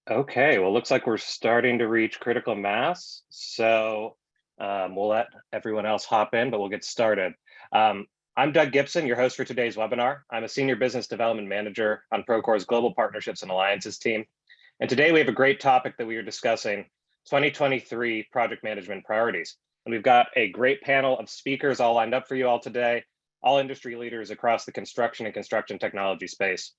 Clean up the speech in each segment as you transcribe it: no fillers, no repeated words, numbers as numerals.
Okay, well, looks like we're starting to reach critical mass. So we'll let everyone else hop in, but we'll get started. Um, I'm Doug Gibson, your host for today's webinar. I'm a senior business development manager on Procore's Global Partnerships and Alliances team. And today we have a great topic that we are discussing, 2023 project management priorities. And we've got a great panel of speakers all lined up for you all today, all industry leaders across the construction and construction technology space.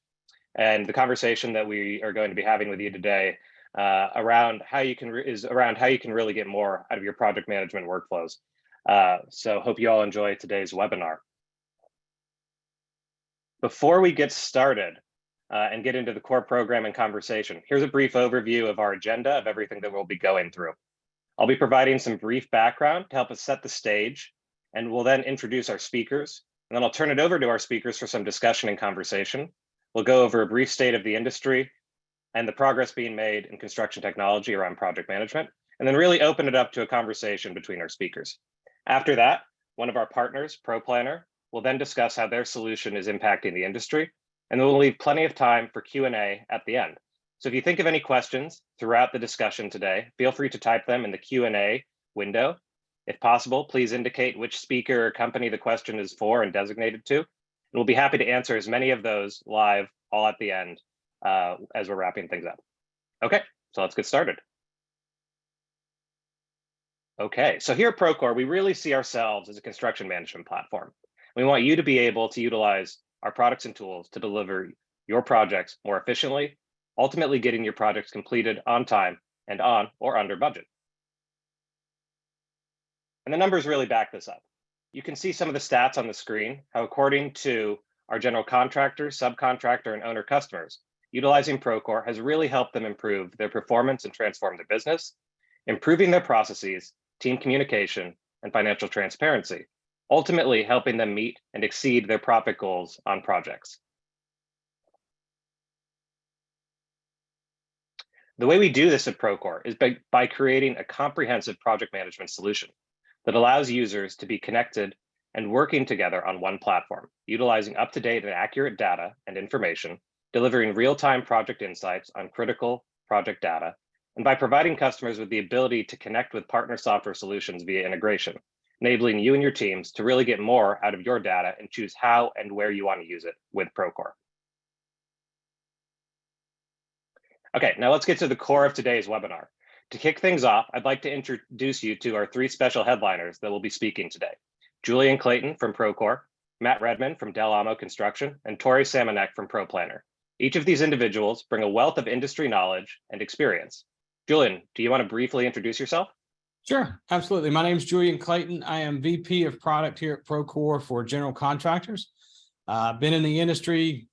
And the conversation that we are going to be having with you today around how you can really get more out of your project management workflows. So hope you all enjoy today's webinar. Before we get started and get into the core program and conversation, here's a brief overview of our agenda of everything that we'll be going through. I'll be providing some brief background to help us set the stage, and we'll then introduce our speakers. And then I'll turn it over to our speakers for some discussion and conversation. We'll go over a brief state of the industry and the progress being made in construction technology around project management, and then really open it up to a conversation between our speakers. After that, one of our partners, ProPlanner, will then discuss how their solution is impacting the industry, and then we'll leave plenty of time for Q&A at the end. So if you think of any questions throughout the discussion today, feel free to type them in the Q&A window. If possible, please indicate which speaker or company the question is for and designated to. And we'll be happy to answer as many of those live all at the end as we're wrapping things up. Okay, so let's get started. Okay, so here at Procore, we really see ourselves as a construction management platform. We want you to be able to utilize our products and tools to deliver your projects more efficiently, ultimately getting your projects completed on time and on or under budget. And the numbers really back this up. You can see some of the stats on the screen, how according to our general contractors, subcontractor, and owner customers, utilizing Procore has really helped them improve their performance and transform their business, improving their processes, team communication, and financial transparency, ultimately helping them meet and exceed their profit goals on projects. The way we do this at Procore is by creating a comprehensive project management solution that allows users to be connected and working together on one platform, utilizing up-to-date and accurate data and information, delivering real-time project insights on critical project data, and by providing customers with the ability to connect with partner software solutions via integration, enabling you and your teams to really get more out of your data and choose how and where you want to use it with Procore. Okay, now let's get to the core of today's webinar. To kick things off, I'd like to introduce you to our three special headliners that will be speaking today. Julian Clayton from Procore, Matt Redman from Amo Construction, and Tori Samanek from ProPlanner. Each of these individuals bring a wealth of industry knowledge and experience. Julian, do you want to briefly introduce yourself? Sure, absolutely. My name is Julian Clayton. I am VP of Product here at Procore for general contractors. I've been in the industry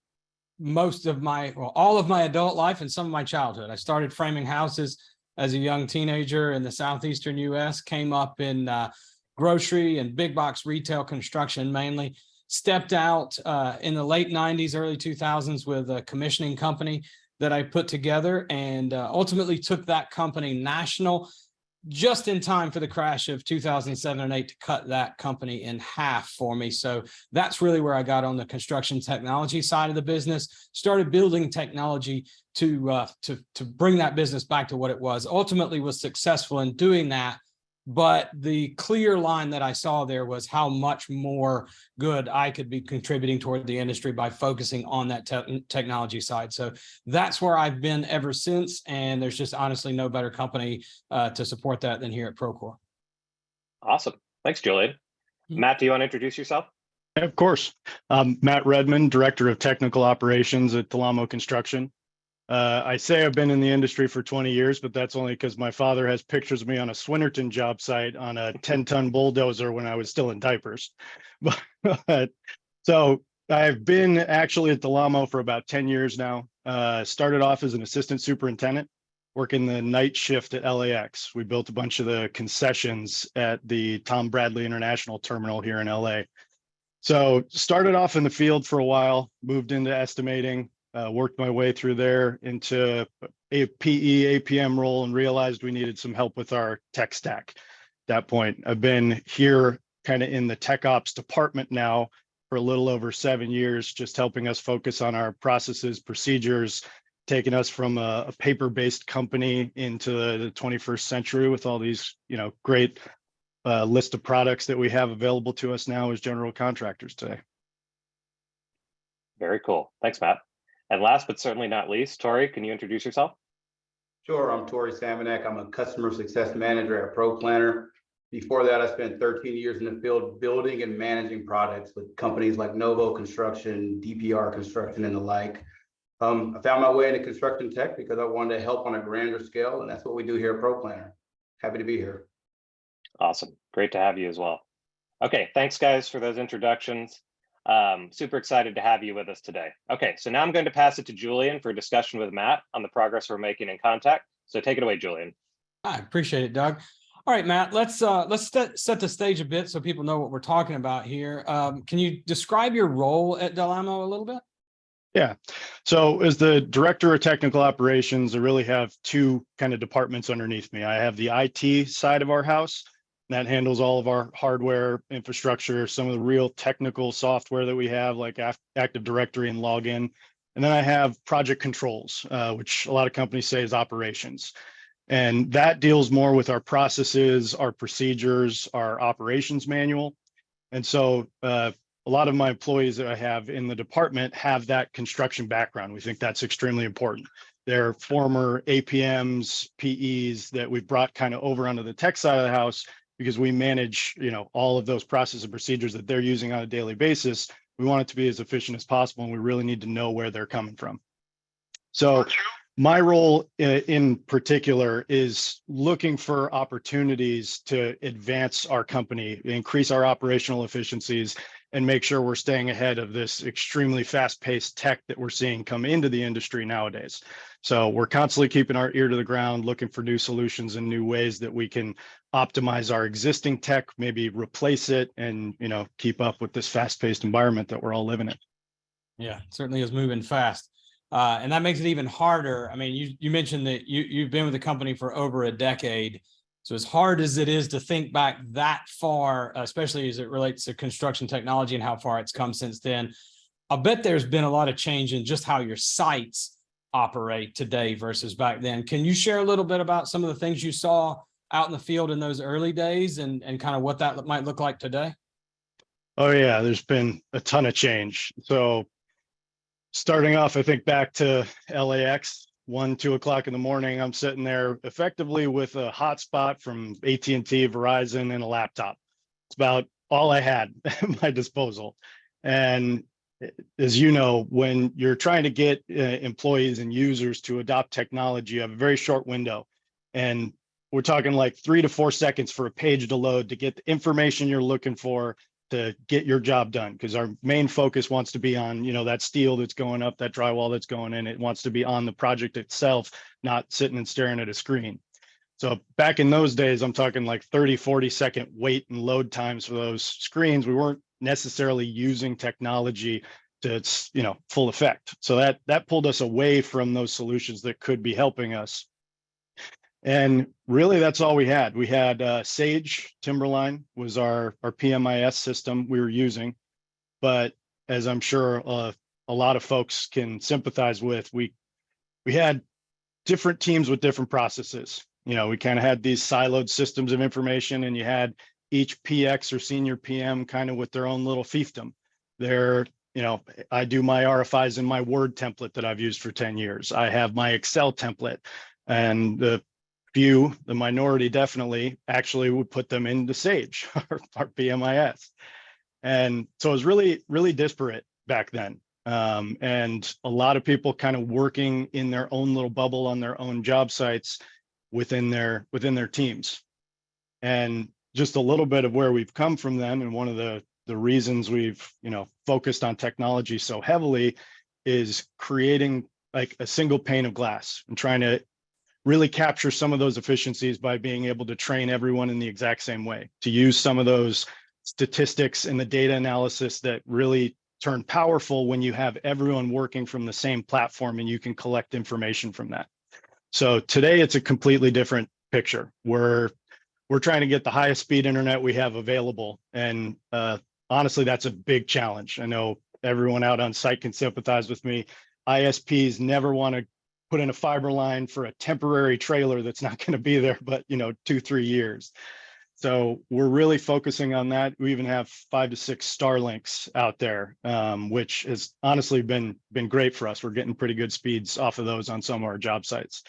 all of my adult life and some of my childhood. I started framing houses as a young teenager in the southeastern U.S., came up in grocery and big box retail construction mainly, stepped out in the late 90s, early 2000s with a commissioning company that I put together, and ultimately took that company national just in time for the crash of 2007 and 8 to cut that company in half for me. So that's really where I got on the construction technology side of the business, started building technology to bring that business back to what it was. Ultimately was successful in doing that, but the clear line that I saw there was how much more good I could be contributing toward the industry by focusing on that technology side. So that's where I've been ever since. And there's just honestly no better company to support that than here at Procore. Awesome. Thanks, Julian. Matt, do you want to introduce yourself? Yeah, of course. Matt Redman, Director of Technical Operations at Amo Construction. I say I've been in the industry for 20 years, but that's only because my father has pictures of me on a Swinnerton job site on a 10-ton bulldozer when I was still in diapers. But so I've been actually at Amo for about 10 years now. Started off as an assistant superintendent, working the night shift at LAX. We built a bunch of the concessions at the Tom Bradley International Terminal here in LA. So started off in the field for a while, moved into estimating, worked my way through there into a PE APM role and realized we needed some help with our tech stack. At that point, I've been here kind of in the tech ops department now for a little over 7 years, just helping us focus on our processes, procedures, taken us from a paper-based company into the 21st century with all these, great list of products that we have available to us now as general contractors today. Very cool. Thanks, Matt. And last but certainly not least, Tori, can you introduce yourself? Sure, I'm Tori Samanek. I'm a customer success manager at ProPlanner. Before that, I spent 13 years in the field building and managing products with companies like Amo Construction, DPR Construction, and the like. I found my way into construction tech because I wanted to help on a grander scale, and that's what we do here at ProPlanner. Happy to be here. Awesome. Great to have you as well. Okay, thanks guys for those introductions. Super excited to have you with us today. Okay, so now I'm going to pass it to Julian for a discussion with Matt on the progress we're making in ConTech. So take it away, Julian. I appreciate it, Doug. All right, Matt, let's set the stage a bit so people know what we're talking about here. Can you describe your role at Amo a little bit? Yeah. So as the director of technical operations, I really have two kind of departments underneath me. I have the IT side of our house that handles all of our hardware infrastructure, some of the real technical software that we have, like Active Directory and Login. And then I have project controls, which a lot of companies say is operations. And that deals more with our processes, our procedures, our operations manual. And so a lot of my employees that I have in the department have that construction background. We think that's extremely important. They're former APMs, PEs that we've brought kind of over onto the tech side of the house because we manage, all of those processes and procedures that they're using on a daily basis. We want it to be as efficient as possible, and we really need to know where they're coming from. So my role in particular is looking for opportunities to advance our company, increase our operational efficiencies, and make sure we're staying ahead of this extremely fast-paced tech that we're seeing come into the industry nowadays. So we're constantly keeping our ear to the ground, looking for new solutions and new ways that we can optimize our existing tech, maybe replace it, and keep up with this fast-paced environment that we're all living in. Yeah, it certainly is moving fast. And that makes it even harder. I mean, you mentioned that you've been with the company for over a decade. So as hard as it is to think back that far, especially as it relates to construction technology and how far it's come since then, I bet there's been a lot of change in just how your sites operate today versus back then. Can you share a little bit about some of the things you saw out in the field in those early days and kind of what that might look like today? Oh yeah, there's been a ton of change. So starting off, I think back to LAX, 2 o'clock in the morning, I'm sitting there effectively with a hotspot from AT&T, Verizon, and a laptop. It's about all I had at my disposal. And as you know, when you're trying to get employees and users to adopt technology, you have a very short window. And we're talking like 3 to 4 seconds for a page to load to get the information you're looking for to get your job done, because our main focus wants to be on, that steel that's going up, that drywall that's going in. It wants to be on the project itself, not sitting and staring at a screen. So back in those days, I'm talking like 30, 40-second wait and load times for those screens. We weren't necessarily using technology to its, full effect. So that pulled us away from those solutions that could be helping us. And really, that's all we had. We had Sage Timberline was our PMIS system we were using. But as I'm sure a lot of folks can sympathize with, we had different teams with different processes. We kind of had these siloed systems of information, and you had each PX or senior PM kind of with their own little fiefdom. I do my RFIs in my Word template that I've used for 10 years. I have my Excel template, and the minority definitely actually would put them into Sage, our PMIS. And so it was really, really disparate back then. And a lot of people kind of working in their own little bubble on their own job sites within their teams. And just a little bit of where we've come from then, and one of the reasons we've focused on technology so heavily is creating like a single pane of glass and trying to really capture some of those efficiencies by being able to train everyone in the exact same way, to use some of those statistics and the data analysis that really turn powerful when you have everyone working from the same platform and you can collect information from that. So today it's a completely different picture. We're trying to get the highest speed internet we have available. And honestly, that's a big challenge. I know everyone out on site can sympathize with me. ISPs never want to put in a fiber line for a temporary trailer that's not going to be there, but 2-3 years. So we're really focusing on that. We even have 5 to 6 Starlinks out there, which has honestly been great for us. We're getting pretty good speeds off of those on some of our job sites.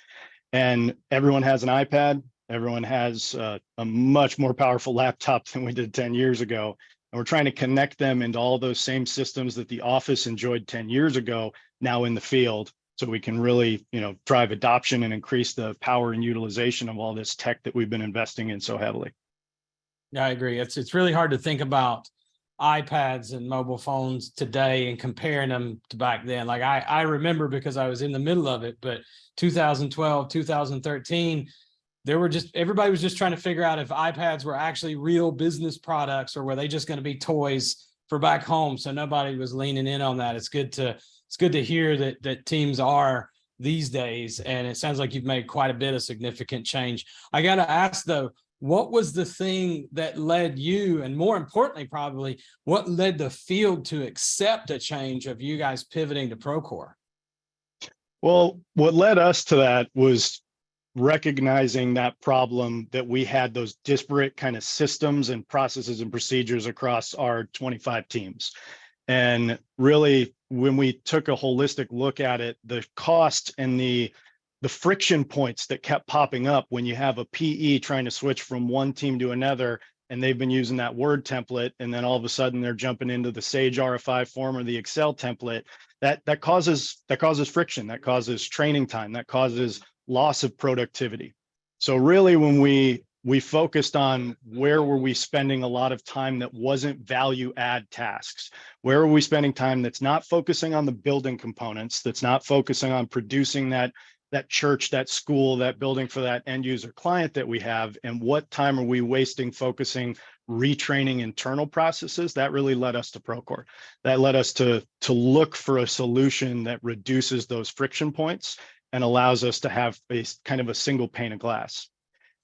And everyone has an iPad. Everyone has a much more powerful laptop than we did 10 years ago. And we're trying to connect them into all those same systems that the office enjoyed 10 years ago, now in the field. So we can really, drive adoption and increase the power and utilization of all this tech that we've been investing in so heavily. Yeah, I agree. It's really hard to think about iPads and mobile phones today and comparing them to back then. Like I remember, because I was in the middle of it, but 2012, 2013, everybody was just trying to figure out if iPads were actually real business products or were they just going to be toys for back home. So nobody was leaning in on that. It's good to hear that teams are these days. And it sounds like you've made quite a bit of significant change. I got to ask though, what was the thing that led you, and more importantly, probably what led the field to accept a change of you guys pivoting to Procore? Well, what led us to that was recognizing that problem, that we had those disparate kind of systems and processes and procedures across our 25 teams. And really, when we took a holistic look at it, the cost and the friction points that kept popping up when you have a PE trying to switch from one team to another, and they've been using that Word template, and then all of a sudden they're jumping into the Sage RFI form or the Excel template, that causes friction, that causes training time, that causes loss of productivity. So really, when we focused on where were we spending a lot of time that wasn't value add tasks, where are we spending time that's not focusing on the building components, that's not focusing on producing that church, that school, that building for that end user client that we have, and what time are we wasting focusing, retraining internal processes? That really led us to Procore. That led us to look for a solution that reduces those friction points and allows us to have a kind of a single pane of glass.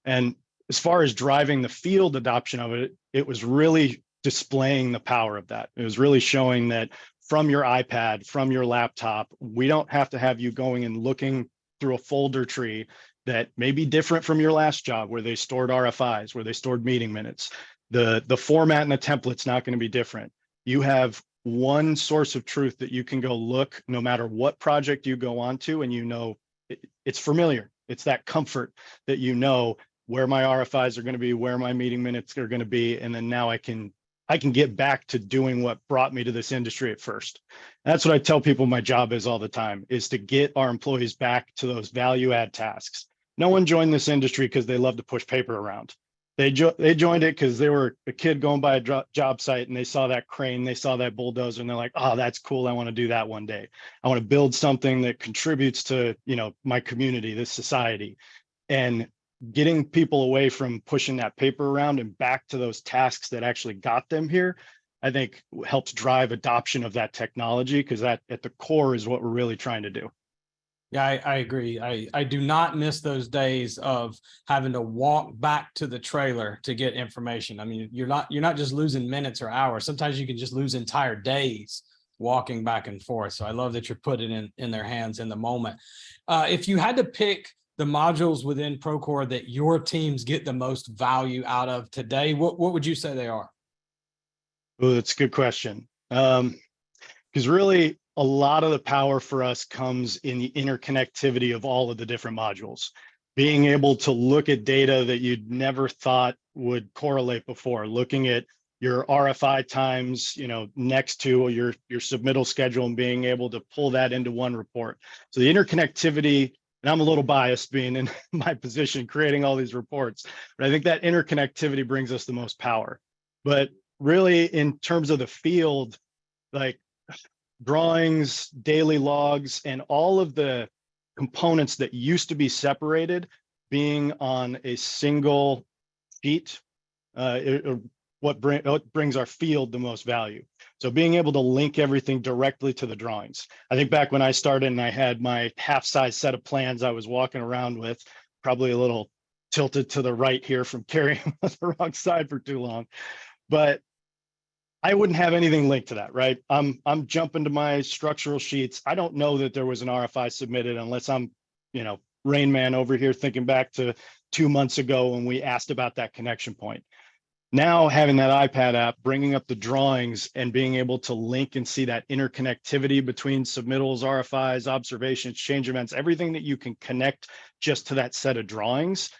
And as far as driving the field adoption of it, it was really displaying the power of that. It was really showing that from your iPad, from your laptop, we don't have to have you going and looking through a folder tree that may be different from your last job where they stored RFIs, where they stored meeting minutes. The format and the template's not going to be different. You have one source of truth that you can go look no matter what project you go on to, and it's familiar. It's that comfort that where my RFIs are going to be, where my meeting minutes are going to be, and then now I can get back to doing what brought me to this industry at first. And that's what I tell people my job is all the time, is to get our employees back to those value add tasks. No one joined this industry because they love to push paper around. They joined it because they were a kid going by a job site and they saw that crane, they saw that bulldozer, and they're like, oh, that's cool. I want to do that one day. I want to build something that contributes to, my community, this society. And getting people away from pushing that paper around and back to those tasks that actually got them here, I think helps drive adoption of that technology, because that at the core is what we're really trying to do. Yeah, I agree. I do not miss those days of having to walk back to the trailer to get information. I mean, you're not just losing minutes or hours. Sometimes you can just lose entire days walking back and forth. So I love that you're putting it in their hands in the moment. If you had to pick the modules within Procore that your teams get the most value out of today, what would you say they are? Oh, that's a good question. Because really, a lot of the power for us comes in the interconnectivity of all of the different modules. Being able to look at data that you'd never thought would correlate before, looking at your RFI times, next to your submittal schedule, and being able to pull that into one report. So the interconnectivity, and I'm a little biased being in my position creating all these reports, but I think that interconnectivity brings us the most power. But really, in terms of the field, like drawings, daily logs, and all of the components that used to be separated being on a single sheet, what brings our field the most value. So being able to link everything directly to the drawings. I think back when I started and I had my half-size set of plans I was walking around with, probably a little tilted to the right here from carrying them on the wrong side for too long, but I wouldn't have anything linked to that, right? I'm jumping to my structural sheets. I don't know that there was an RFI submitted unless I'm Rain Man over here thinking back to 2 months ago when we asked about that connection point. Now having that iPad app, bringing up the drawings and being able to link and see that interconnectivity between submittals, RFIs, observations, change events, everything that you can connect just to that set of drawings,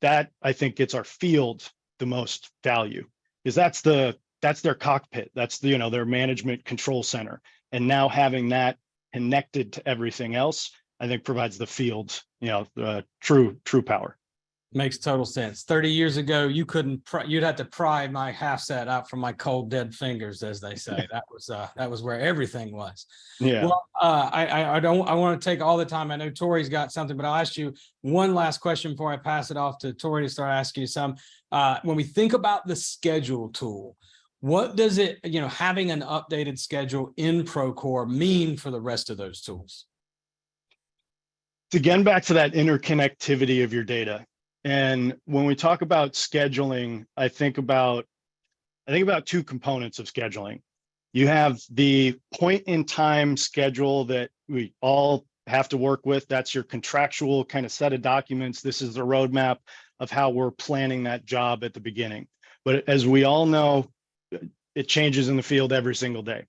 that I think gets our field the most value, because that's their cockpit. That's their management control center. And now having that connected to everything else, I think provides the field, true power. Makes total sense. 30 years ago, you'd have to pry my half set out from my cold dead fingers, as they say. That was where everything was. Yeah. Well, I want to take all the time. I know Tori's got something, but I'll ask you one last question before I pass it off to Tori to start asking you some. When we think about the schedule tool, what does it, having an updated schedule in Procore mean for the rest of those tools? Again, back to that interconnectivity of your data. And when we talk about scheduling, I think about two components of scheduling. You have the point in time schedule that we all have to work with. That's your contractual kind of set of documents. This is the roadmap of how we're planning that job at the beginning. But as we all know, it changes in the field every single day.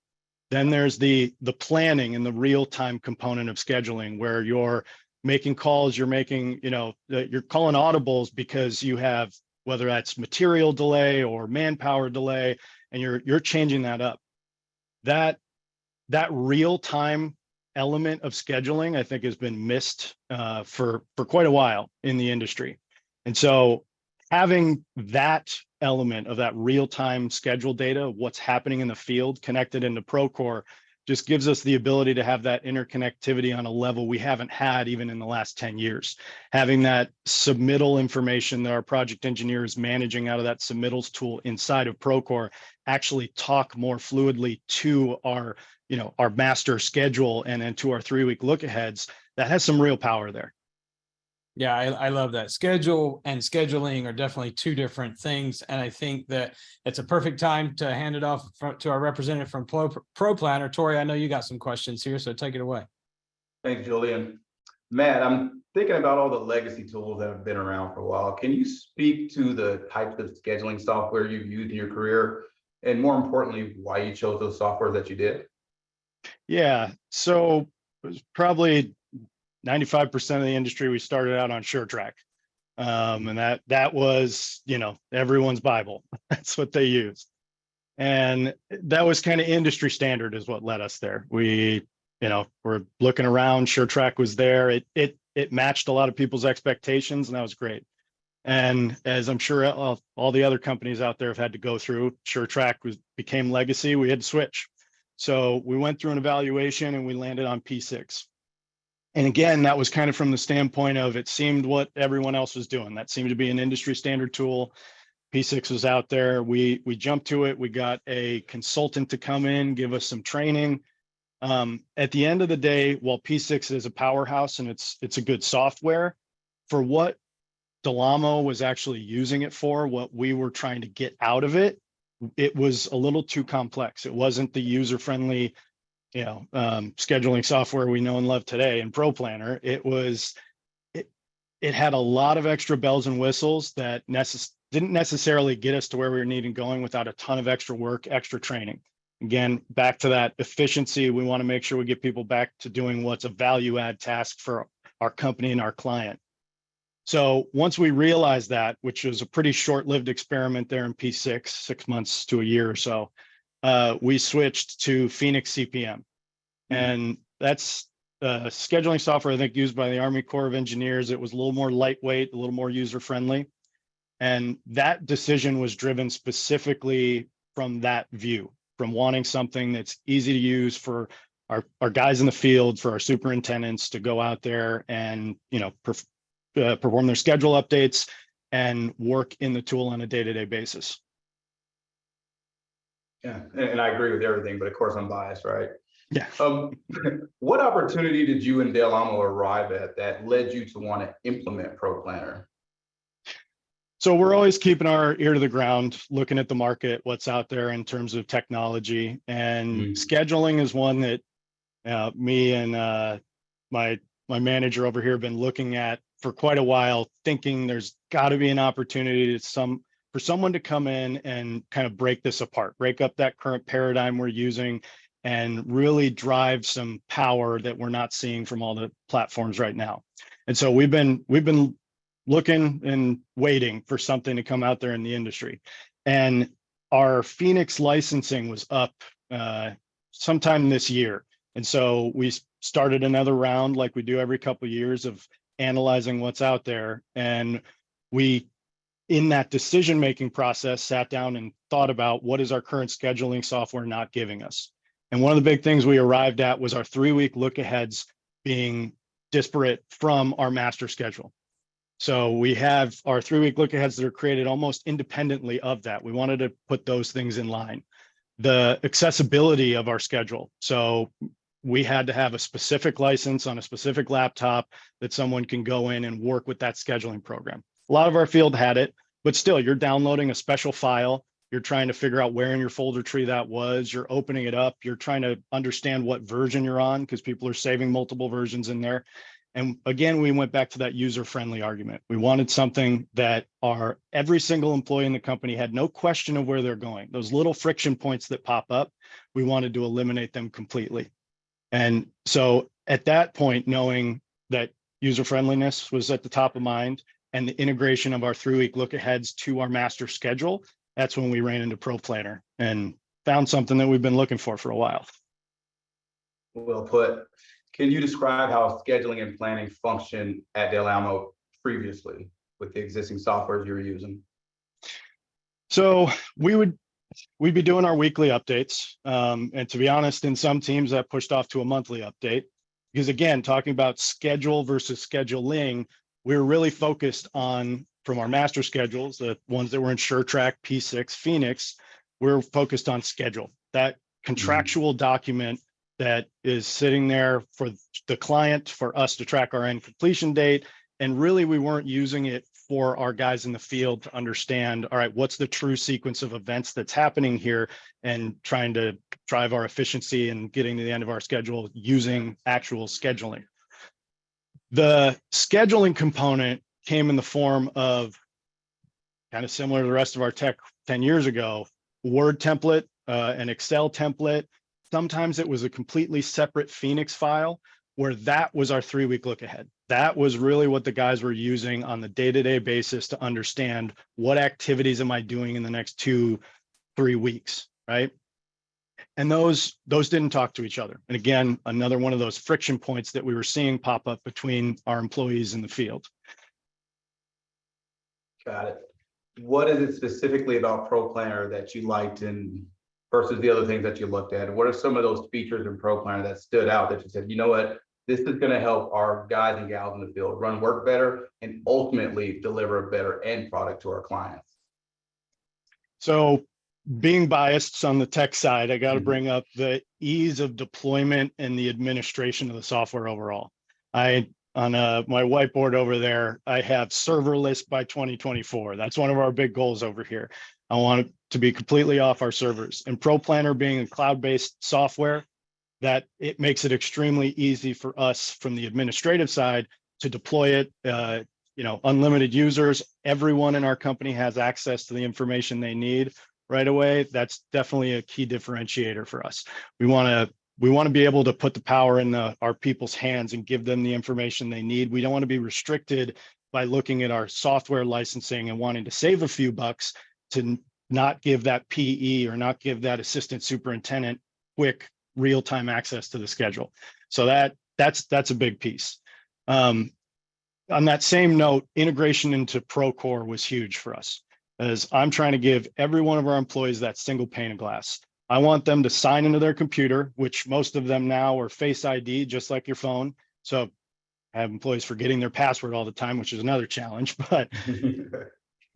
Then there's the planning and the real-time component of scheduling, where you're making calls, you're making, you're calling audibles because you have, whether that's material delay or manpower delay, and you're changing that up. That real-time element of scheduling, I think, has been missed for quite a while in the industry. And so having that element of that real-time schedule data, what's happening in the field connected into Procore, just gives us the ability to have that interconnectivity on a level we haven't had even in the last 10 years. Having that submittal information that our project engineer is managing out of that submittals tool inside of Procore actually talk more fluidly to our master schedule and then to our 3-week look aheads, that has some real power there. Yeah, I love that. Schedule and scheduling are definitely two different things. And I think that it's a perfect time to hand it off to our representative from ProPlanner. Tori, I know you got some questions here, so take it away. Thanks, Julian. Matt, I'm thinking about all the legacy tools that have been around for a while. Can you speak to the types of scheduling software you've used in your career? And more importantly, why you chose those software that you did? Yeah, so it was probably 95% of the industry, we started out on SureTrack. And that was, everyone's Bible. That's what they used. And that was kind of industry standard is what led us there. We're looking around, SureTrack was there. It matched a lot of people's expectations, and that was great. And as I'm sure all the other companies out there have had to go through, SureTrack became legacy. We had to switch. So we went through an evaluation and we landed on P6. And again, that was kind of from the standpoint of it seemed what everyone else was doing. That seemed to be an industry standard tool. P6 was out there. We jumped to it. We got a consultant to come in, give us some training. At the end of the day, while P6 is a powerhouse and it's a good software, for what Delamo was actually using it for, what we were trying to get out of it, it was a little too complex. It wasn't the user-friendly scheduling software we know and love today in ProPlanner. It had a lot of extra bells and whistles that didn't necessarily get us to where we were needing going without a ton of extra work, extra training. Again, back to that efficiency, we want to make sure we get people back to doing what's a value add task for our company and our client. So once we realized that, which was a pretty short-lived experiment there in P6, 6 months to a year or so, we switched to Phoenix CPM. And that's scheduling software, I think, used by the Army Corps of Engineers. It was a little more lightweight, a little more user-friendly. And that decision was driven specifically from that view, from wanting something that's easy to use for our guys in the field, for our superintendents to go out there and perform their schedule updates and work in the tool on a day-to-day basis. Yeah, and I agree with everything, but of course I'm biased, right? Yeah. What opportunity did you and Amo arrive at that led you to want to implement ProPlanner? So we're always keeping our ear to the ground, looking at the market, what's out there in terms of technology, and scheduling is one that me and my my manager over here, been looking at for quite a while, thinking there's got to be an opportunity for someone to come in and kind of break this apart, break up that current paradigm we're using, and really drive some power that we're not seeing from all the platforms right now. And so we've been looking and waiting for something to come out there in the industry. And our Phoenix licensing was up sometime this year. And so we started another round like we do every couple of years of analyzing what's out there. And we, in that decision-making process, sat down and thought about what is our current scheduling software not giving us. And one of the big things we arrived at was our 3-week look-aheads being disparate from our master schedule. So we have our 3-week look-aheads that are created almost independently of that. We wanted to put those things in line. The accessibility of our schedule. So we had to have a specific license on a specific laptop that someone can go in and work with that scheduling program. A lot of our field had it, but still, you're downloading a special file. You're trying to figure out where in your folder tree that was. You're opening it up. You're trying to understand what version you're on because people are saving multiple versions in there. And again, we went back to that user-friendly argument. We wanted something that every single employee in the company had no question of where they're going. Those little friction points that pop up, we wanted to eliminate them completely. And so at that point, knowing that user-friendliness was at the top of mind and the integration of our 3-week look-aheads to our master schedule, that's when we ran into ProPlanner and found something that we've been looking for a while. Well put. Can you describe how scheduling and planning function at Del Amo previously with the existing softwares you were using? So we'd be doing our weekly updates. And to be honest, in some teams that pushed off to a monthly update, because again, talking about schedule versus scheduling, we were really focused on, from our master schedules, the ones that were in SureTrack, P6, Phoenix, we're focused on schedule, that contractual document that is sitting there for the client, for us to track our end completion date. And really, we weren't using it for our guys in the field to understand, all right, what's the true sequence of events that's happening here, and trying to drive our efficiency and getting to the end of our schedule using actual scheduling. The scheduling component came in the form of, kind of similar to the rest of our tech 10 years ago, Word template, an Excel template. Sometimes it was a completely separate Phoenix file where that was our 3-week look ahead. That was really what the guys were using on the day-to-day basis to understand what activities am I doing in the next 2-3 weeks, right? And those didn't talk to each other. And again, another one of those friction points that we were seeing pop up between our employees in the field. Got it. What is it specifically about ProPlanner that you liked versus the other things that you looked at? What are some of those features in ProPlanner that stood out that you said, you know what, this is going to help our guys and gals in the field run work better and ultimately deliver a better end product to our clients? So being biased on the tech side, I got to bring up the ease of deployment and the administration of the software overall. On my whiteboard over there, I have serverless by 2024. That's one of our big goals over here. I want it to be completely off our servers. And ProPlanner being a cloud-based software, that it makes it extremely easy for us from the administrative side to deploy it. Unlimited users, everyone in our company has access to the information they need right away. That's definitely a key differentiator for us. We want to be able to put the power in our people's hands and give them the information they need. We don't want to be restricted by looking at our software licensing and wanting to save a few bucks to not give that PE or not give that assistant superintendent quick real-time access to the schedule. So that's a big piece. On that same note, integration into Procore was huge for us, as I'm trying to give every one of our employees that single pane of glass. I want them to sign into their computer, which most of them now are Face ID, just like your phone. So I have employees forgetting their password all the time, which is another challenge, but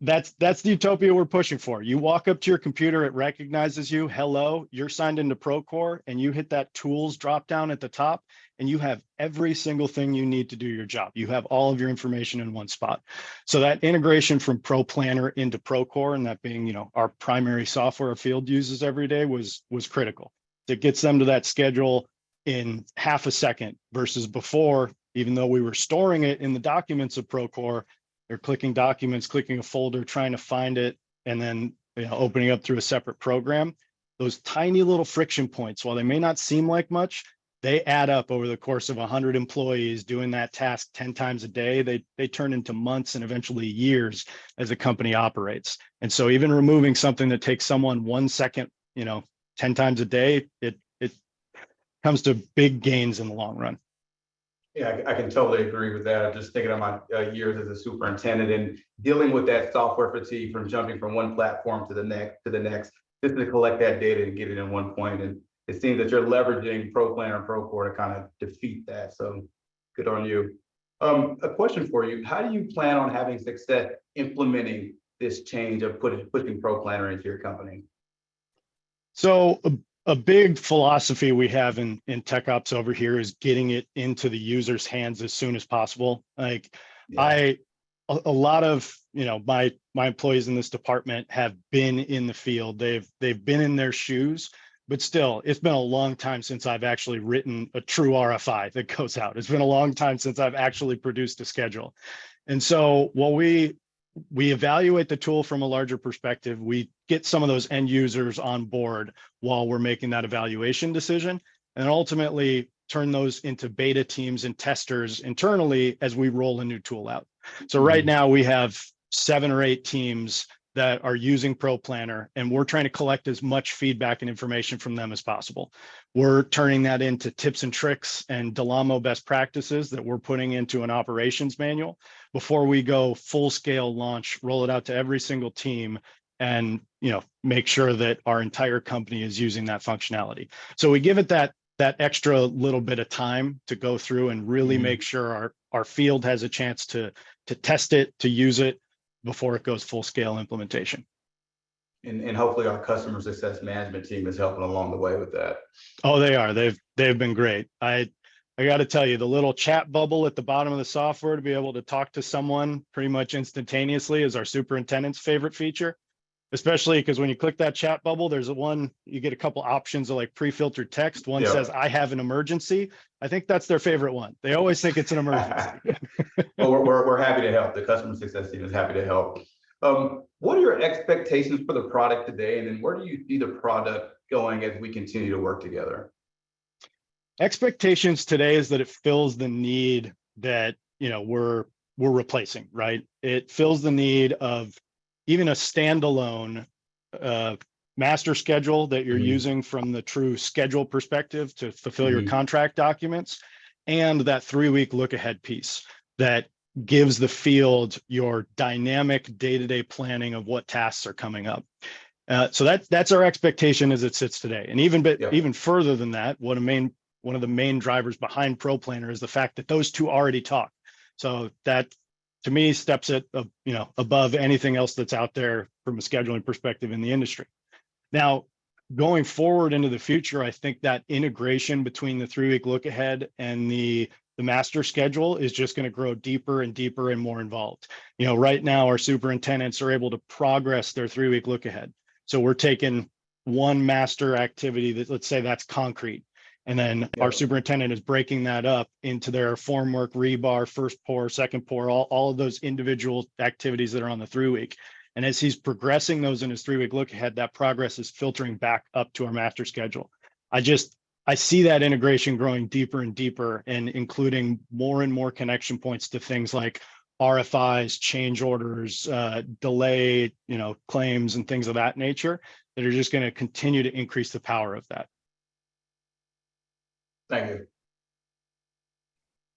that's the utopia we're pushing for. You walk up to your computer, it recognizes you, hello, you're signed into Procore, and you hit that tools drop down at the top, and you have every single thing you need to do your job. You have all of your information in one spot. So that integration from ProPlanner into Procore, and that being, our primary software our field uses every day, was critical. It gets them to that schedule in half a second versus before even though we were storing it in the documents of Procore, they're clicking documents, clicking a folder, trying to find it, and then opening up through a separate program. Those tiny little friction points, while they may not seem like much, they add up over the course of 100 employees doing that task 10 times a day. They turn into months and eventually years as a company operates. And so even removing something that takes someone 1 second, 10 times a day, it comes to big gains in the long run. Yeah, I can totally agree with that. I'm just thinking of my years as a superintendent and dealing with that software fatigue from jumping from one platform to the next, just to collect that data and get it in one point. And it seems that you're leveraging ProPlanner and Procore to kind of defeat that. So good on you. A question for you: how do you plan on having success implementing this change of pushing ProPlanner into your company? So a big philosophy we have in tech ops over here is getting it into the user's hands as soon as possible. Like a lot of my employees in this department have been in the field. They've been in their shoes, but still, it's been a long time since I've actually written a true RFI that goes out. It's been a long time since I've actually produced a schedule. And so while we evaluate the tool from a larger perspective, we get some of those end users on board while we're making that evaluation decision, and ultimately turn those into beta teams and testers internally as we roll a new tool out. So right now we have 7 or 8 teams that are using ProPlanner, and we're trying to collect as much feedback and information from them as possible. We're turning that into tips and tricks and Delamo best practices that we're putting into an operations manual before we go full scale launch, roll it out to every single team, and make sure that our entire company is using that functionality. So we give it that extra little bit of time to go through and really make sure our field has a chance to test it, to use it before it goes full scale implementation. And hopefully our customer success management team is helping along the way with that. Oh, they are. They've been great. I got to tell you, the little chat bubble at the bottom of the software to be able to talk to someone pretty much instantaneously is our superintendent's favorite feature, especially because when you click that chat bubble, there's you get a couple options of like pre-filtered text. One says, "I have an emergency." I think that's their favorite one. They always think it's an emergency. Well, we're happy to help. The customer success team is happy to help. What are your expectations for the product today? And then where do you see the product going as we continue to work together? Expectations today is that it fills the need that we're replacing, right? It fills the need of even a standalone master schedule that you're using from the true schedule perspective to fulfill your contract documents, and that 3-week look ahead piece that gives the field your dynamic day-to-day planning of what tasks are coming up. So that's our expectation as it sits today. And even further than that, one of the main drivers behind ProPlanner is the fact that those two already talk. So that, to me, steps it above anything else that's out there from a scheduling perspective in the industry. Now, going forward into the future, I think that integration between the 3-week look ahead and the master schedule is just going to grow deeper and deeper and more involved. Right now our superintendents are able to progress their 3-week look ahead. So we're taking one master activity that, let's say that's concrete. And then our superintendent is breaking that up into their formwork, rebar, first pour, second pour, all of those individual activities that are on the 3-week. And as he's progressing those in his 3-week look ahead, that progress is filtering back up to our master schedule. I see that integration growing deeper and deeper, and including more and more connection points to things like RFIs, change orders, delay, claims and things of that nature that are just going to continue to increase the power of that. Thank you.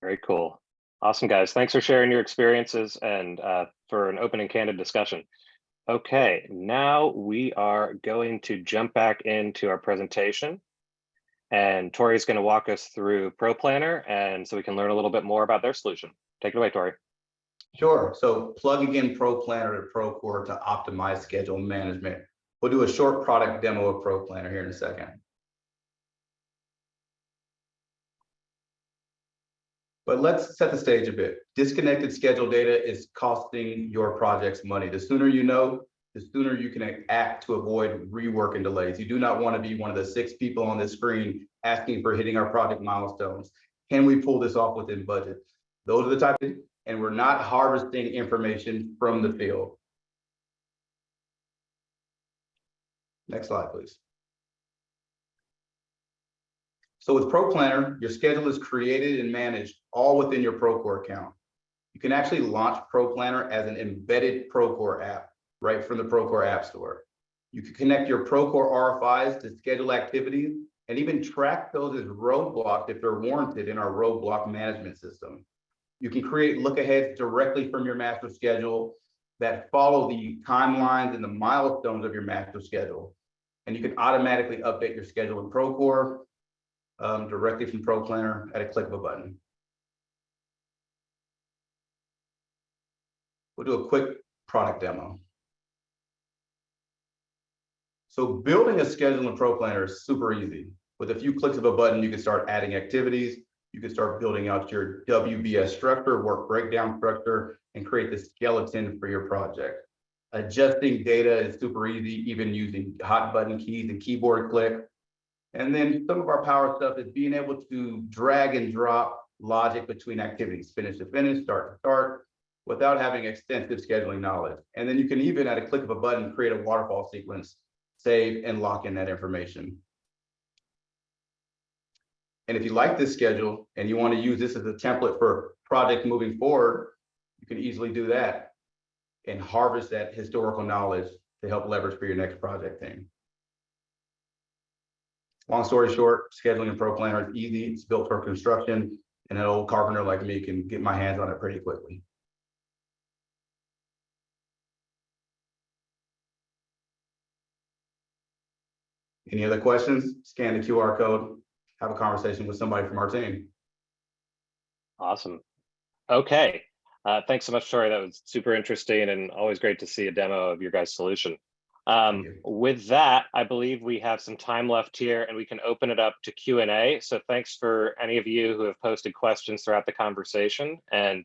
Very cool. Awesome, guys. Thanks for sharing your experiences and for an open and candid discussion. Okay, now we are going to jump back into our presentation. And Tori's going to walk us through ProPlanner, and so we can learn a little bit more about their solution. Take it away, Tori. Sure. So plugging in ProPlanner to Procore to optimize schedule management. We'll do a short product demo of ProPlanner here in a second. But let's set the stage a bit. Disconnected schedule data is costing your projects money. The sooner you know, the sooner you can act to avoid rework and delays. You do not want to be one of the 6 people on this screen asking for hitting our project milestones. Can we pull this off within budget? Those are the type of, and we're not harvesting information from the field. Next slide, please. So with ProPlanner, your schedule is created and managed all within your Procore account. You can actually launch ProPlanner as an embedded Procore app right from the Procore App Store. You can connect your Procore RFIs to schedule activities and even track those as roadblocks if they're warranted in our roadblock management system. You can create look-aheads directly from your master schedule that follow the timelines and the milestones of your master schedule. And you can automatically update your schedule in Procore directly from ProPlanner at a click of a button. We'll do a quick product demo. So building a schedule in ProPlanner is super easy. With a few clicks of a button, you can start adding activities. You can start building out your WBS structure, work breakdown structure, and create the skeleton for your project. Adjusting data is super easy, even using hot button keys and keyboard click. And then some of our power stuff is being able to drag and drop logic between activities, finish to finish, start to start, without having extensive scheduling knowledge. And then you can even, at a click of a button, create a waterfall sequence, save and lock in that information. And if you like this schedule and you want to use this as a template for project moving forward, you can easily do that and harvest that historical knowledge to help leverage for your next project team. Long story short, scheduling in ProPlanner is easy. It's built for construction, and an old carpenter like me can get my hands on it pretty quickly. Any other questions? Scan the QR code, have a conversation with somebody from our team. Awesome. Okay. Thanks so much, Tori. That was super interesting and always great to see a demo of your guys' solution. With that, I believe we have some time left here and we can open it up to Q&A. So thanks for any of you who have posted questions throughout the conversation. And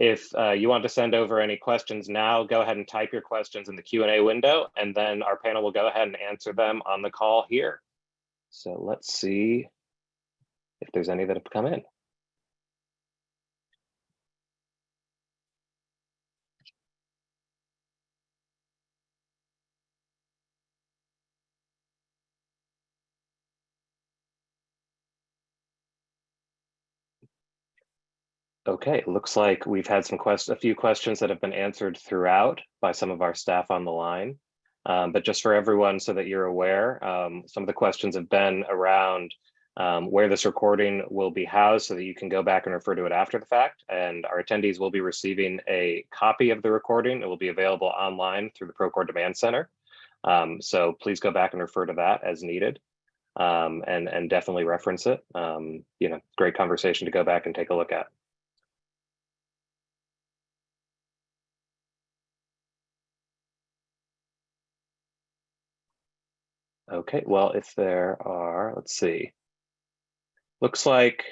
if you want to send over any questions now, go ahead and type your questions in the Q&A window, and then our panel will go ahead and answer them on the call here. So let's see if there's any that have come in. Okay, looks like we've had a few questions that have been answered throughout by some of our staff on the line. But just for everyone so that you're aware, some of the questions have been around where this recording will be housed so that you can go back and refer to it after the fact. And our attendees will be receiving a copy of the recording. It will be available online through the Procore Demand Center. So please go back and refer to that as needed. And definitely reference it. Great conversation to go back and take a look at. Okay, well, if there are, let's see. Looks like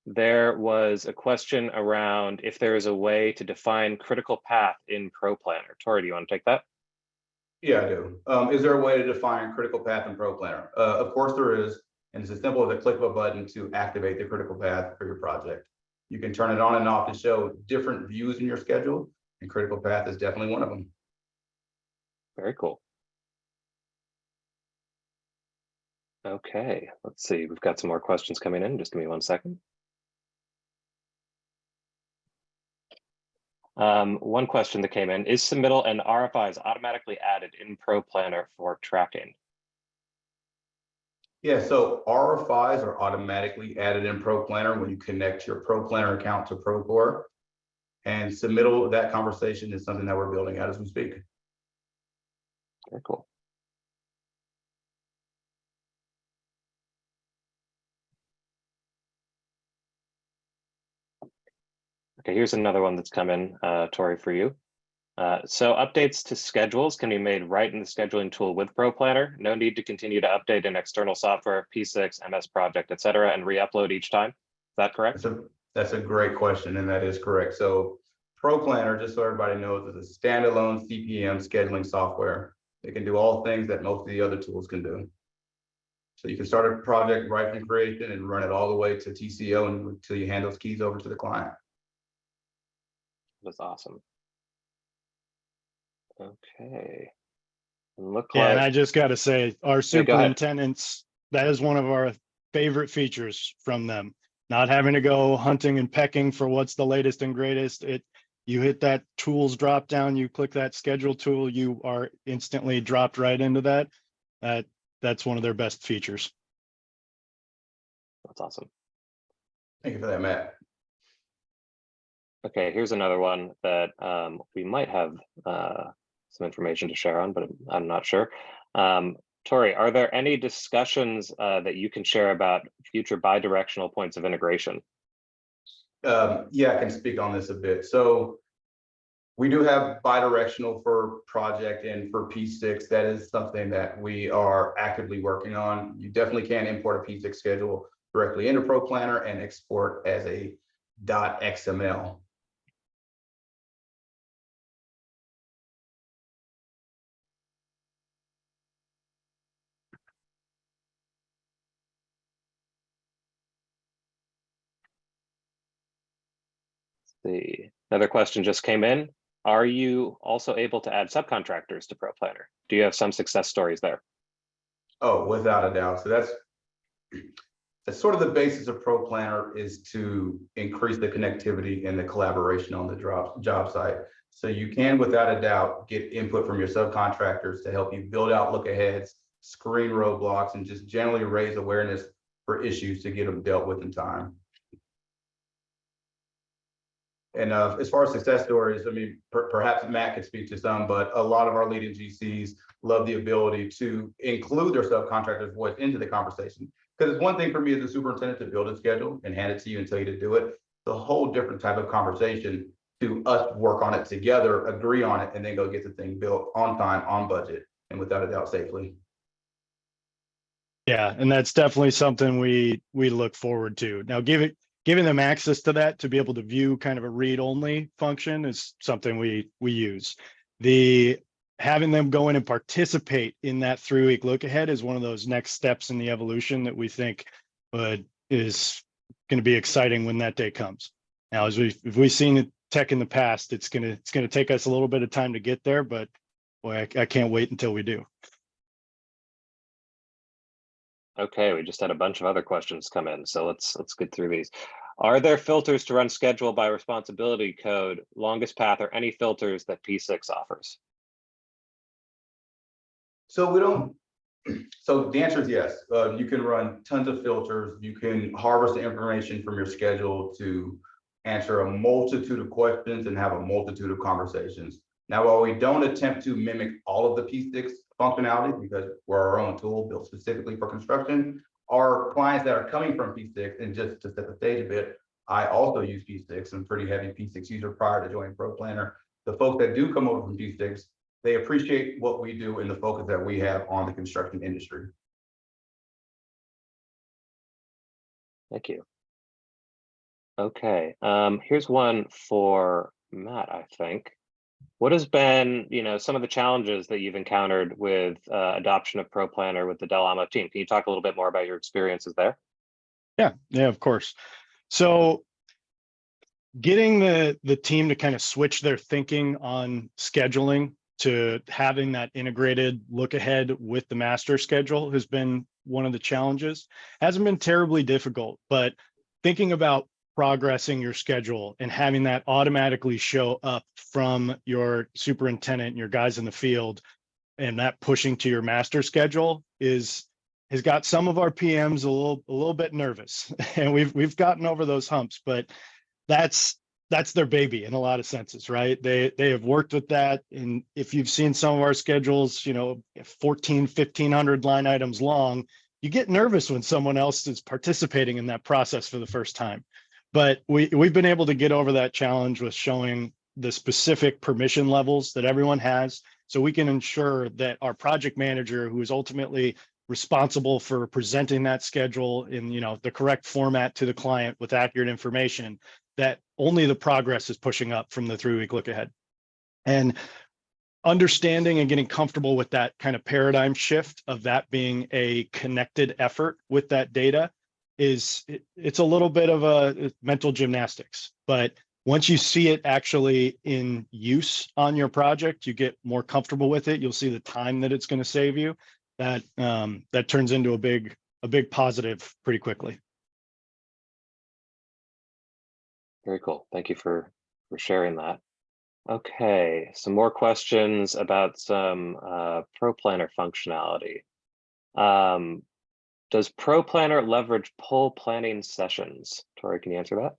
there was a question around if there is a way to define critical path in ProPlanner. Tori, do you want to take that? Yeah, I do. Is there a way to define critical path in ProPlanner? Of course there is, and it's as simple as a click of a button to activate the critical path for your project. You can turn it on and off to show different views in your schedule, and critical path is definitely one of them. Very cool. Okay, let's see. We've got some more questions coming in. Just give me 1 second. One question that came in, is submittal and RFIs automatically added in ProPlanner for tracking? Yeah, so RFIs are automatically added in ProPlanner when you connect your ProPlanner account to Procore. And submittal, that conversation is something that we're building out as we speak. Very cool. Okay, here's another one that's come in, Tori, for you. So updates to schedules can be made right in the scheduling tool with ProPlanner. No need to continue to update in external software, P6, MS Project, et cetera, and re-upload each time. Is that correct? That's a great question, and that is correct. So ProPlanner, just so everybody knows, is a standalone CPM scheduling software. It can do all things that most of the other tools can do. So you can start a project right from creation and run it all the way to TCO until you hand those keys over to the client. That's awesome. Okay. Look Yeah, and like I just got to say, our Yeah, go ahead. superintendents, that is one of our favorite features from them. Not having to go hunting and pecking for what's the latest and greatest. You hit that tools drop down, you click that schedule tool, you are instantly dropped right into that. That's one of their best features. That's awesome. Thank you for that, Matt. Okay, here's another one that we might have some information to share on, but I'm not sure. Tori, are there any discussions that you can share about future bi-directional points of integration? Yeah, I can speak on this a bit. So we do have bi-directional for project and for P6. That is something that we are actively working on. You definitely can import a P6 schedule directly into ProPlanner and export as a .xml. See, another question just came in. Are you also able to add subcontractors to ProPlanner? Do you have some success stories there? Oh, without a doubt. So that's sort of the basis of ProPlanner, is to increase the connectivity and the collaboration on the job site. So you can, without a doubt, get input from your subcontractors to help you build out look aheads, screen roadblocks, and just generally raise awareness for issues to get them dealt with in time. And as far as success stories, I mean, perhaps Matt could speak to some, but a lot of our leading GCs love the ability to include their subcontractors' voice into the conversation. Because it's one thing for me as a superintendent to build a schedule and hand it to you and tell you to do it. It's a whole different type of conversation to us work on it together, agree on it, and then go get the thing built on time, on budget, and without a doubt safely. Yeah, and that's definitely something we look forward to. Now, giving them access to that, to be able to view kind of a read-only function, is something we use. Having them go in and participate in that 3-week look ahead is one of those next steps in the evolution that we think is going to be exciting when that day comes. Now, if we've seen tech in the past, it's going to take us a little bit of time to get there, but boy, I can't wait until we do. Okay, we just had a bunch of other questions come in, so let's get through these. Are there filters to run schedule by responsibility code, longest path, or any filters that P6 offers? So we don't. So the answer is yes. You can run tons of filters. You can harvest the information from your schedule to answer a multitude of questions and have a multitude of conversations. Now, while we don't attempt to mimic all of the P6 functionality, because we're our own tool built specifically for construction, our clients that are coming from P6, and just to set the stage a bit, I also use P6. I'm a pretty heavy P6 user prior to joining ProPlanner. The folks that do come over from P6, they appreciate what we do and the focus that we have on the construction industry. Thank you. Okay, here's one for Matt, I think. What has been, some of the challenges that you've encountered with adoption of ProPlanner with the Del Amo team? Can you talk a little bit more about your experiences there? Yeah, of course. So getting the team to kind of switch their thinking on scheduling to having that integrated look ahead with the master schedule has been one of the challenges. Hasn't been terribly difficult, but thinking about progressing your schedule and having that automatically show up from your superintendent and your guys in the field, and that pushing to your master schedule has got some of our PMs a little bit nervous. And we've gotten over those humps, but that's their baby in a lot of senses, right? They have worked with that. And if you've seen some of our schedules, 1,500 line items long, you get nervous when someone else is participating in that process for the first time. But we've been able to get over that challenge with showing the specific permission levels that everyone has, so we can ensure that our project manager, who is ultimately responsible for presenting that schedule in the correct format to the client with accurate information, that only the progress is pushing up from the 3-week look ahead. And understanding and getting comfortable with that kind of paradigm shift of that being a connected effort with that data it's a little bit of a mental gymnastics, but once you see it actually in use on your project, you get more comfortable with it. You'll see the time that it's going to save you. That turns into a big positive pretty quickly. Very cool. Thank you for sharing that. Okay, some more questions about some ProPlanner functionality. Does ProPlanner leverage poll planning sessions? Tori, can you answer that?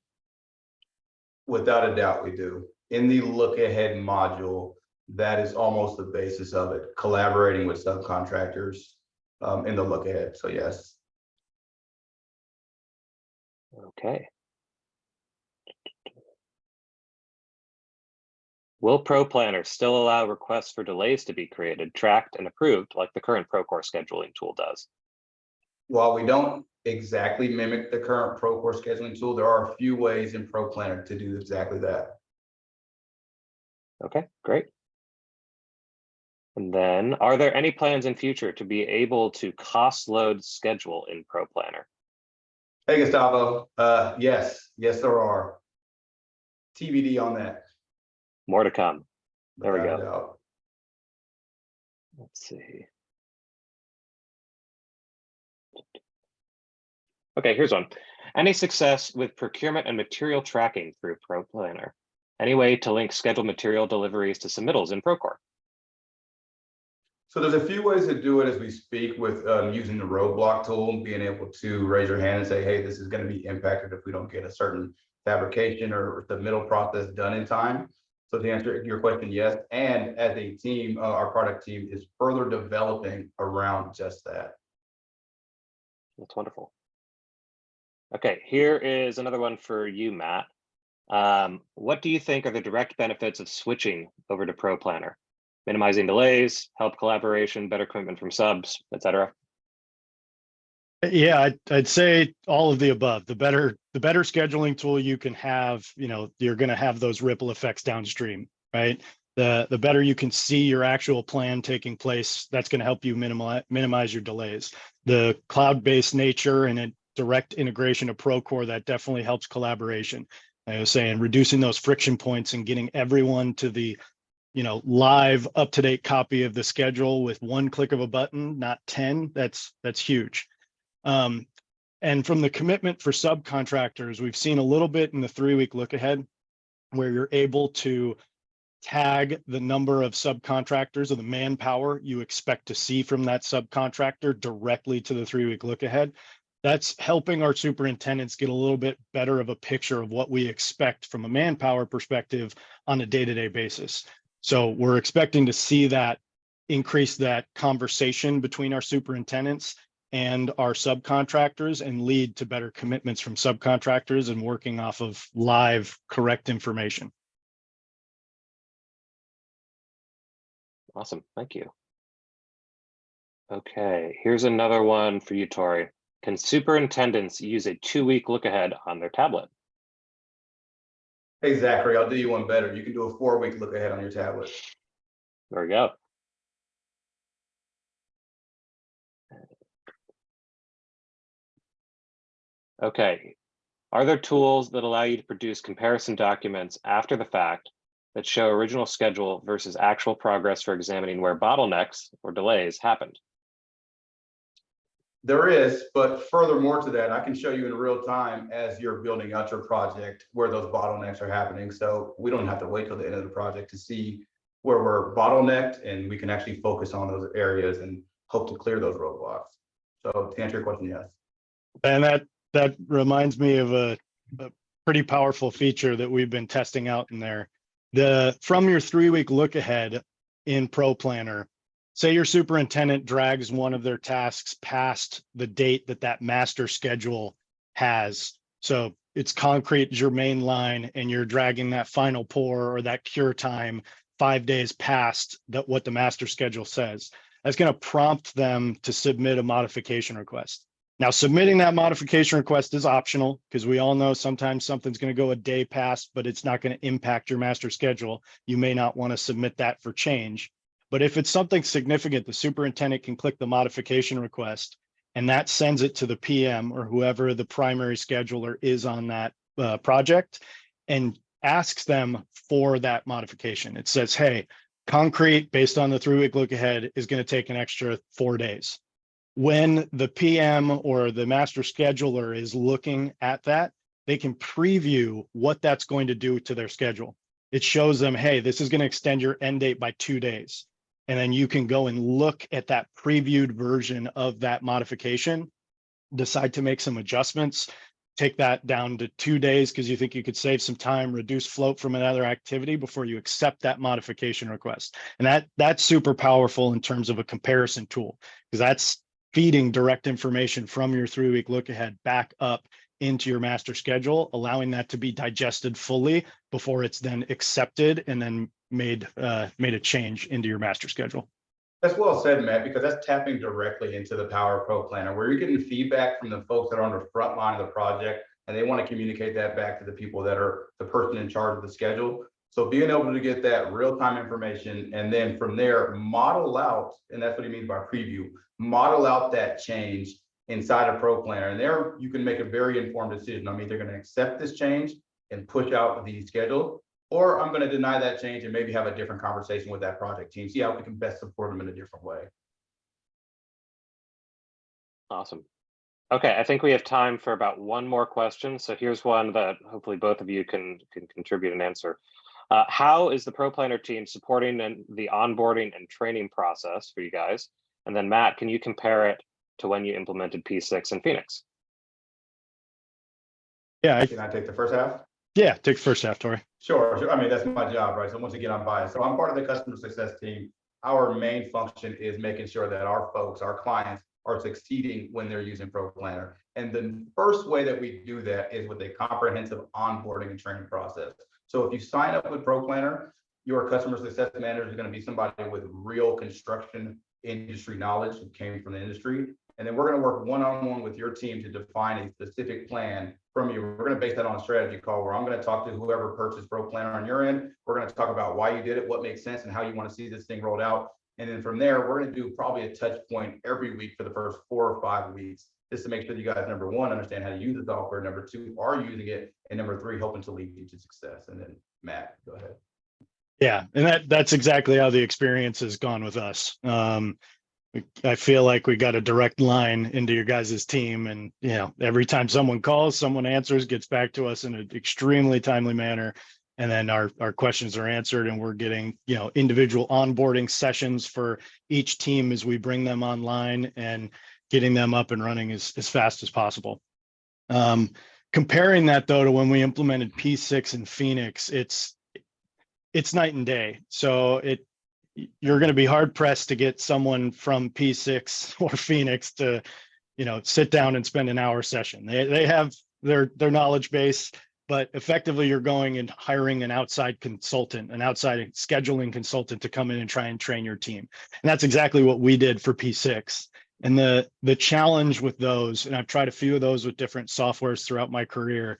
Without a doubt, we do. In the look ahead module, that is almost the basis of it, collaborating with subcontractors in the look ahead. So yes. Okay. Will ProPlanner still allow requests for delays to be created, tracked, and approved like the current Procore scheduling tool does? While we don't exactly mimic the current Procore scheduling tool, there are a few ways in ProPlanner to do exactly that. Okay, great. And then, are there any plans in future to be able to cost load schedule in ProPlanner? Hey, Gustavo. Yes, there are. TBD on that. More to come. There we Without a go. doubt. Let's see. Okay, here's one. Any success with procurement and material tracking through ProPlanner? Any way to link scheduled material deliveries to submittals in Procore? So there's a few ways to do it as we speak with using the roadblock tool, being able to raise your hand and say, hey, this is going to be impacted if we don't get a certain fabrication or the middle process done in time. So to answer your question, yes. And as a team, our product team is further developing around just that. That's wonderful. Okay, here is another one for you, Matt. What do you think are the direct benefits of switching over to ProPlanner? Minimizing delays, help collaboration, better commitment from subs, etc. Yeah, I'd say all of the above. The better scheduling tool you can have, you're going to have those ripple effects downstream, right? The better you can see your actual plan taking place, that's going to help you minimize your delays. The cloud-based nature and a direct integration of Procore, that definitely helps collaboration. I was saying reducing those friction points and getting everyone to the live up-to-date copy of the schedule with one click of a button, not 10. That's huge. And from the commitment for subcontractors, we've seen a little bit in the 3-week look ahead where you're able to tag the number of subcontractors or the manpower you expect to see from that subcontractor directly to the 3-week look ahead. That's helping our superintendents get a little bit better of a picture of what we expect from a manpower perspective on a day-to-day basis. So we're expecting to see that increase that conversation between our superintendents and our subcontractors and lead to better commitments from subcontractors and working off of live, correct information. Awesome, thank you. Okay, here's another one for you, Tori. Can superintendents use a 2-week look ahead on their tablet? Hey, Zachary, I'll do you one better. You can do a 4-week look ahead on your tablet. There we go. Okay, are there tools that allow you to produce comparison documents after the fact that show original schedule versus actual progress for examining where bottlenecks or delays happened? There is, but furthermore to that, I can show you in real time as you're building out your project where those bottlenecks are happening. So we don't have to wait till the end of the project to see where we're bottlenecked, and we can actually focus on those areas and hope to clear those roadblocks. So to answer your question, yes. And that reminds me of a pretty powerful feature that we've been testing out in there. From your 3-week look ahead in ProPlanner, say your superintendent drags one of their tasks past the date that master schedule has. So it's concrete as your main line and you're dragging that final pour or that cure time 5 days past what the master schedule says. That's going to prompt them to submit a modification request. Now, submitting that modification request is optional because we all know sometimes something's going to go a day past, but it's not going to impact your master schedule. You may not want to submit that for change. But if it's something significant, the superintendent can click the modification request and that sends it to the PM or whoever the primary scheduler is on that project and asks them for that modification. It says, hey, concrete based on the 3-week look ahead is going to take an extra 4 days. When the PM or the master scheduler is looking at that, they can preview what that's going to do to their schedule. It shows them, hey, this is going to extend your end date by 2 days. And then you can go and look at that previewed version of that modification, decide to make some adjustments, take that down to 2 days because you think you could save some time, reduce float from another activity before you accept that modification request. And that's super powerful in terms of a comparison tool, because that's feeding direct information from your 3-week look ahead back up into your master schedule, allowing that to be digested fully before it's then accepted and then made a change into your master schedule. That's well said, Matt, because that's tapping directly into the power of Pro Planner, where you're getting feedback from the folks that are on the front line of the project, and they want to communicate that back to the people that are the person in charge of the schedule. So being able to get that real-time information and then from there model out, and that's what he means by preview, model out that change inside of Pro Planner. And there you can make a very informed decision. I'm either going to accept this change and push out the schedule, or I'm going to deny that change and maybe have a different conversation with that project team, see how we can best support them in a different way. Awesome. Okay, I think we have time for about one more question. So here's one that hopefully both of you can contribute and answer. How is the Pro Planner team supporting the onboarding and training process for you guys? And then Matt, can you compare it to when you implemented P6 in Phoenix? Yeah. Can I take the first half? Yeah, take the first half, Tori. Sure. I mean, that's my job, right? So once again, I'm biased. So I'm part of the customer success team. Our main function is making sure that our folks, our clients, are succeeding when they're using Pro Planner. And the first way that we do that is with a comprehensive onboarding and training process. So if you sign up with Pro Planner, your customer success manager is going to be somebody with real construction industry knowledge who came from the industry. And then we're going to work one-on-one with your team to define a specific plan from you. We're going to base that on a strategy call where I'm going to talk to whoever purchased Pro Planner on your end. We're going to talk about why you did it, what makes sense, and how you want to see this thing rolled out. And then from there, we're going to do probably a touch point every week for the first 4 or 5 weeks, just to make sure you guys, number one, understand how to use the software, number two, are using it, and number three, helping to lead you to success. And then Matt, go ahead. Yeah, and that's exactly how the experience has gone with us. I feel like we got a direct line into your guys' team, and every time someone calls, someone answers, gets back to us in an extremely timely manner, and then our questions are answered, and we're getting individual onboarding sessions for each team as we bring them online and getting them up and running as fast as possible. Comparing that though to when we implemented P6 in Phoenix, it's night and day. So you're going to be hard pressed to get someone from P6 or Phoenix to, sit down and spend an hour session. They have their knowledge base, but effectively you're going and hiring an outside consultant, an outside scheduling consultant to come in and try and train your team. And that's exactly what we did for P6. And the challenge with those, and I've tried a few of those with different softwares throughout my career,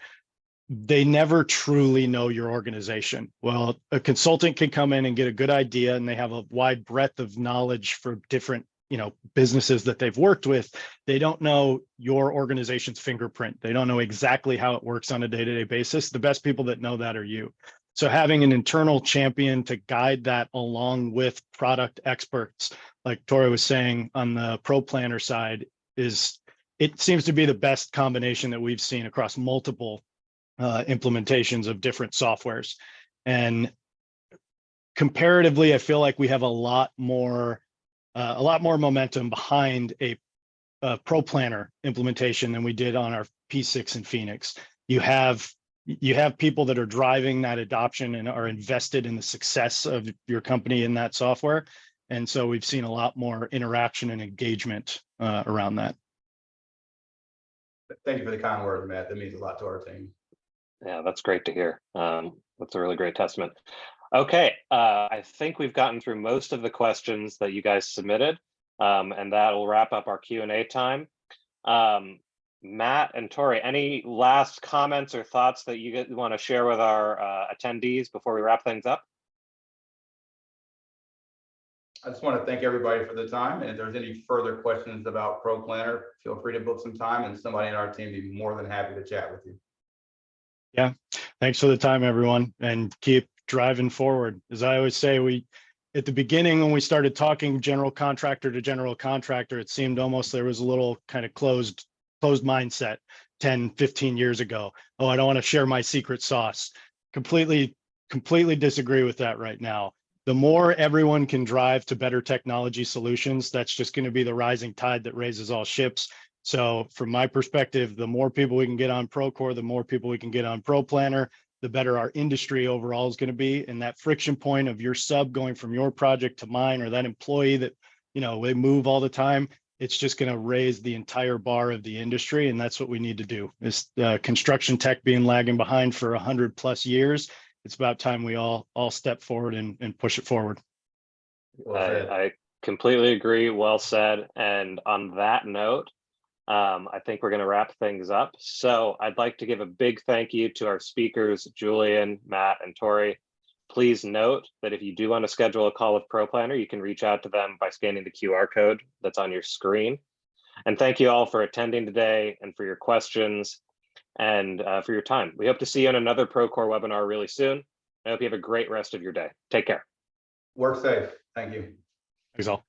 they never truly know your organization. Well, a consultant can come in and get a good idea, and they have a wide breadth of knowledge for different, businesses that they've worked with. They don't know your organization's fingerprint. They don't know exactly how it works on a day-to-day basis. The best people that know that are you. So having an internal champion to guide that along with product experts, like Tori was saying on the Pro Planner side, it seems to be the best combination that we've seen across multiple implementations of different softwares. And comparatively, I feel like we have a lot more momentum behind a Pro Planner implementation than we did on our P6 in Phoenix. You have people that are driving that adoption and are invested in the success of your company in that software. And so we've seen a lot more interaction and engagement around that. Thank you for the kind words, Matt. That means a lot to our team. Yeah, that's great to hear. That's a really great testament. Okay, I think we've gotten through most of the questions that you guys submitted, and that will wrap up our Q&A time. Matt and Tori, any last comments or thoughts that you want to share with our attendees before we wrap things up? I just want to thank everybody for the time. And if there's any further questions about Pro Planner, feel free to book some time and somebody in our team will be more than happy to chat with you. Yeah, thanks for the time, everyone, and keep driving forward. As I always say, at the beginning, when we started talking general contractor to general contractor, it seemed almost there was a little kind of closed mindset 10, 15 years ago. Oh, I don't want to share my secret sauce. Completely disagree with that right now. The more everyone can drive to better technology solutions, that's just going to be the rising tide that raises all ships. So from my perspective, the more people we can get on Procore, the more people we can get on Pro Planner, the better our industry overall is going to be. And that friction point of your sub going from your project to mine, or that employee that, they move all the time, it's just going to raise the entire bar of the industry. And that's what we need to do. Is construction tech being lagging behind for 100+ years. It's about time we all step forward and push it forward. Well said. I completely agree. Well said. And on that note, I think we're going to wrap things up. So I'd like to give a big thank you to our speakers, Julian, Matt, and Tori. Please note that if you do want to schedule a call with Pro Planner, you can reach out to them by scanning the QR code that's on your screen. And thank you all for attending today and for your questions and for your time. We hope to see you on another Procore webinar really soon. I hope you have a great rest of your day. Take care. Work safe. Thank you. Thanks all.